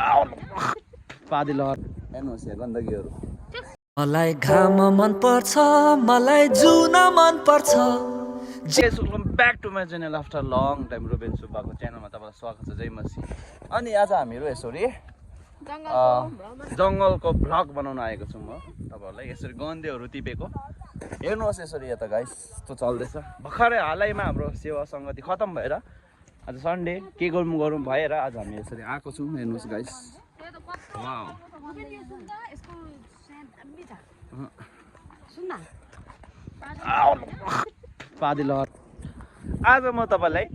पादी लहर हेर्नुहोस् यहाँ गन्दगीहरू मलाई घाम मन पर्छ मलाई जुन मन पर्छ welcome back to my channel after long time Ruben सुब्बाको च्यानलमा तपाईँलाई स्वागत छ जय मसी। अनि आज हामीहरू यसरी जङ्गलको भ्लग बनाउन आएको छौँ म तपाईँहरूलाई यसरी गन्देहरू टिपेको हेर्नुहोस् यसरी यता गाइस यस्तो चल्दैछ। भर्खरै हालैमा हाम्रो सेवा सङ्गति खतम भएर आज सन्डे के गरौँ भएर आज हामी यसरी आएको छौँ। हेर्नुहोस् गाइस पादी लहर। आज म तपाईँलाई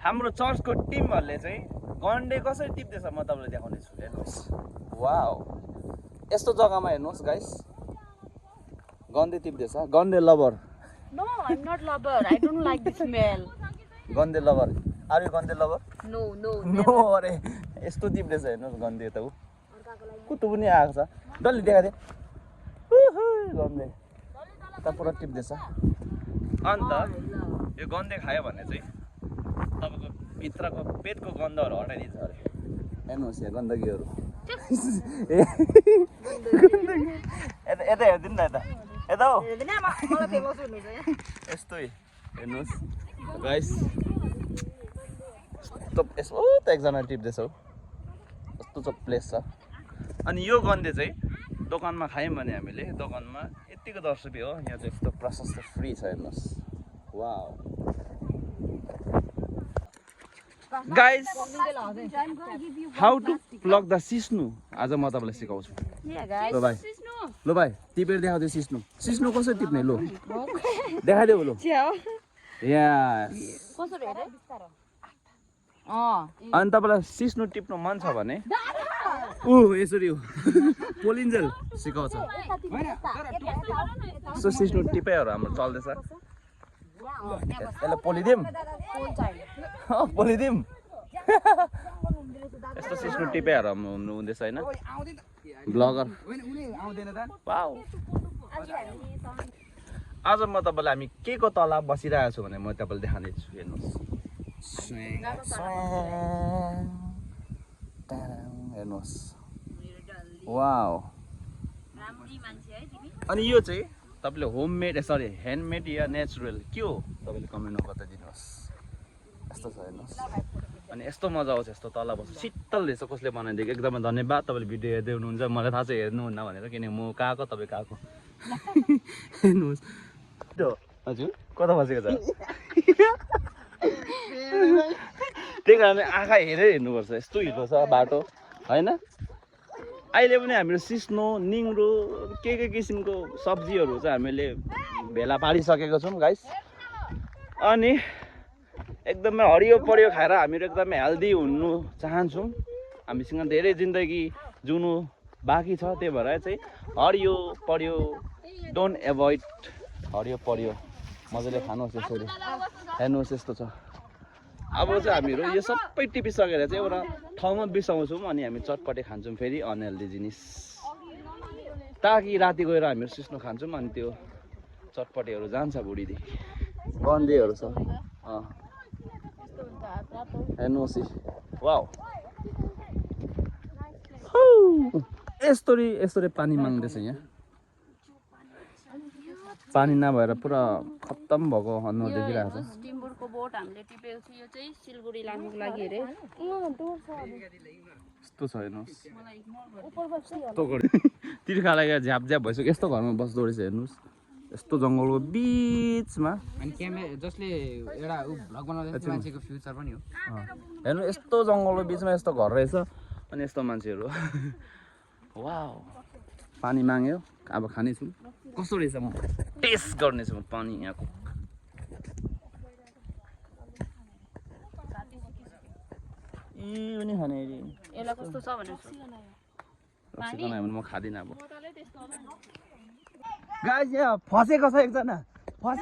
हाम्रो चर्चको टिमहरूले चाहिँ गन्डे कसरी टिप्दैछ म तपाईँलाई देखाउने छु। हेर्नुहोस् वाउ यस्तो जग्गामा हेर्नुहोस् गाइस गन्डे टिप्दैछ। गन्डे lover. No, I'm not lover. I don't like the smell. गन्डे लभर। आर यु गन्डे लभर? No. नो अरे यस्तो टिप्दैछ हेर्नुहोस् गन्डे त ऊ कुतु पनि आएको छ। डल्ली देखाइदिए गन्डे यता पुरा टिप्दैछ। अन्त यो गन्डे खायो भने चाहिँ तपाईँको भित्रको पेटको गन्धहरू हटाइदिन्छ अरे। हेर्नुहोस् यहाँ गन्दगीहरू यता यता हेरिदिनु न यता यता हो यस्तै हेर्नुहोस् गाइस यस्तो त एकजना टिप्दैछ हौ यस्तो छ प्लेस छ। अनि यो गन्डे चाहिँ दोकानमा खायौँ भने हामीले दोकानमा यत्तिको 10 रुपियाँ हो। यहाँ चाहिँ यस्तो प्रशस्त फ्री छ हेर्नुहोस् wow. Guys how to plug the सिस्नु आज म तपाईँलाई सिकाउँछु। लो भाइ टिपेर देखाउँदै सिस्नु कसरी टिप्ने लो देखाइदेऊ लो यस। अनि तपाईँलाई सिस्नु टिप्नु मन छ भने यसरी पोलिन्जेल सिकाउँछ। सो सिस्नु टिपेहरू हाम्रो चल्दैछ। यसलाई पोलिदिउँ पोलिदिउँ यस्तो सिस्नु टिपेहरू हुनु हुँदैछ होइन ब्लगर। वाउ आज म तपाईँलाई हामी के को तल बसिरहेको छु भने म तपाईँलाई देखाउँदैछु। हेर्नुहोस् हेर्नुहोस् वाउ। अनि यो चाहिँ तपाईँले होममेड सरी ह्यान्डमेड या नेचुरल के हो तपाईँले कमेन्टमा बताइदिनुहोस्। यस्तो छ हेर्नुहोस् अनि यस्तो मजा आउँछ यस्तो तल बस्छ शीतल रहेछ। कसले बनाइदिएको एकदमै धन्यवाद। तपाईँले भिडियो हेर्दै हुनुहुन्छ मलाई थाहा छ हेर्नुहुन्न भनेर किनकि म कहाँको तपाईँ कहाँको हेर्नुहोस् हजुर कता बसेको छ त्यही कारणले आँखा हेरेर हेर्नुपर्छ। यस्तो हिलो छ बाटो होइन। अहिले पनि हाम्रो सिस्नो निङ्रो के किसिमको सब्जीहरू चाहिँ हामीले भेला पारिसकेको छौँ गाइस। अनि एकदमै हरियो परियो खाएर हामीहरू एकदमै हेल्दी हुनु चाहन्छौँ। हामीसँग धेरै जिन्दगी जिउनु बाँकी छ त्यही भएर चाहिँ हरियो परियो डोन्ट एभोइड हरियो परियो मजाले खानुहोस्। यसरी हेर्नुहोस् यस्तो छ। अब चाहिँ हामीहरू यो सबै टिपिसकेर चाहिँ एउटा ठाउँमा बिसाउँछौँ अनि हामी चटपटे खान्छौँ फेरि अनहेल्दी जिनिस ताकि राति गएर हामीहरू सिस्नो खान्छौँ अनि त्यो चटपटेहरू जान्छ बुढीदेखि गन्देहरू छ हेर्नुहोस् वाउ। यस्तरी पानी माग्दैछ यहाँ पानी नभएर पुरा खत्तम भएको अनुहार देखिरहेको छ। टिम्बरको बोट हामीले टिपेको छु। यो चाहिँ सिलगढी लानुको लागि अरे यस्तो छ हेर्नुहोस् तिर्खा लागेर झ्याप भइसक्यो। यस्तो घरमा बस्दो रहेछ हेर्नुहोस् यस्तो जङ्गलको बिचमा। अनि क्यामेरा जसले एउटा भ्लग बनाउँदै मान्छेको फ्युचर पनि हो हेर्नु यस्तो जङ्गलको बिचमा यस्तो घर रहेछ अनि यस्तो मान्छेहरू वाउ। पानी माग्यो अब खानेछु कस्तो रहेछ म टेस्ट गर्नेछु म पानी यहाँको। पनि खाने यसलाई कस्तो छ भनेर रक्सी भने म खाँदिनँ अब। गाइस यहाँ फसेको छ एकजना वाउ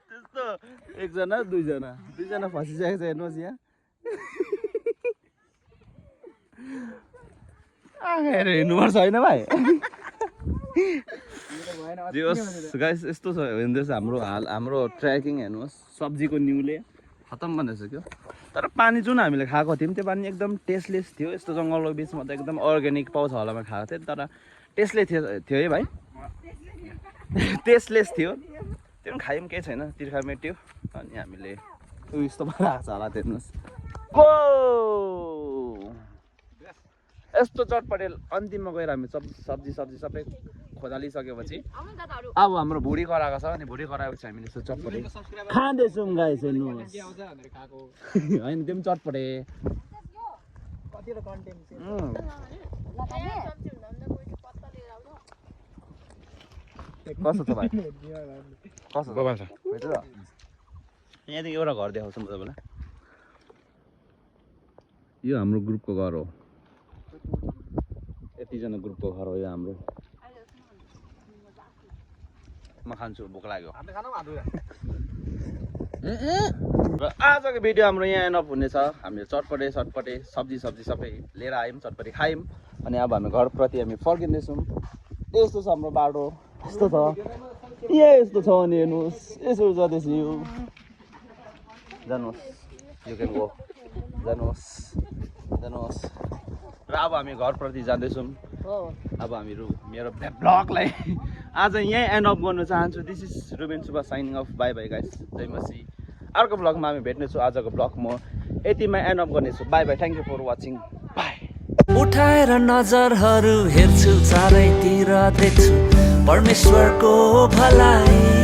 त्यस्तो एकजना दुईजना फसिसकेको छ हेर्नुहोस् यहाँ हेर्नुपर्छ होइन भाइ जे होस् गाइस यस्तो छ हेर्नुहोस् हाम्रो ट्रेकिङ हेर्नुहोस् सब्जीको न्युले खतम भनिसक्यो तर पानी जुन हामीले खाएको थियौँ त्यो पानी एकदम टेस्टलेस थियो यस्तो जङ्गलको बिचमा त एकदम अर्ग्यानिक पाउँछ होला मैले खाएको थिएँ तर टेस्टलेस थियो है भाइ टेस्टलेस थियो त्यो पनि खायौँ केही छैन तिर्खा मेट्यो अनि हामीले यस्तो भइरहेको छ होला हेर्नुहोस् गो यस्तो चटपटेल अन्तिममा गएर हामी सब्जी सबै खोजालिसकेपछि अब हाम्रो भुँडी कराएको छ अनि भुँडी कराएपछि हामीले यस्तो चटपटे खाँदैछौँ गाइस हेर्नुहोस् होइन त्यो पनि चटपटे कस्तो छ भाइ कस्तो छ यहाँदेखि एउटा घर देखाउँछु म तपाईँलाई यो हाम्रो ग्रुपको घर हो यतिजना ग्रुपको घर हो यो हाम्रो म खान्छु भोक लाग्यो र आजको भिडियो हाम्रो यहाँ एन्ड अप हुनेछ हामीले चटपटे सब्जी सबै लिएर आयौँ चटपटे खायौँ अनि अब हामी घरप्रति हामी फर्किँदैछौँ यस्तो छ हाम्रो बाटो यस्तो छ यहाँ यस्तो छ अनि हेर्नुहोस् यसो जाँदैछ यो जानुहोस् यु क्यान गो जानुहोस् र अब हामी घरप्रति जाँदैछौँ अब हामीहरू मेरो ब्लगलाई आज यहीँ एन्ड अफ गर्न चाहन्छु this is Ruben Subba signing off bye bye guys जय मसी अर्को ब्लगमा हामी भेट्नेछु आजको ब्लग म यतिमा एन्ड अफ गर्नेछु bye bye thank you for watching bye उठाएर नजरहरू हेर्छु चारैतिर देख्छु परमेश्वरको भलाइ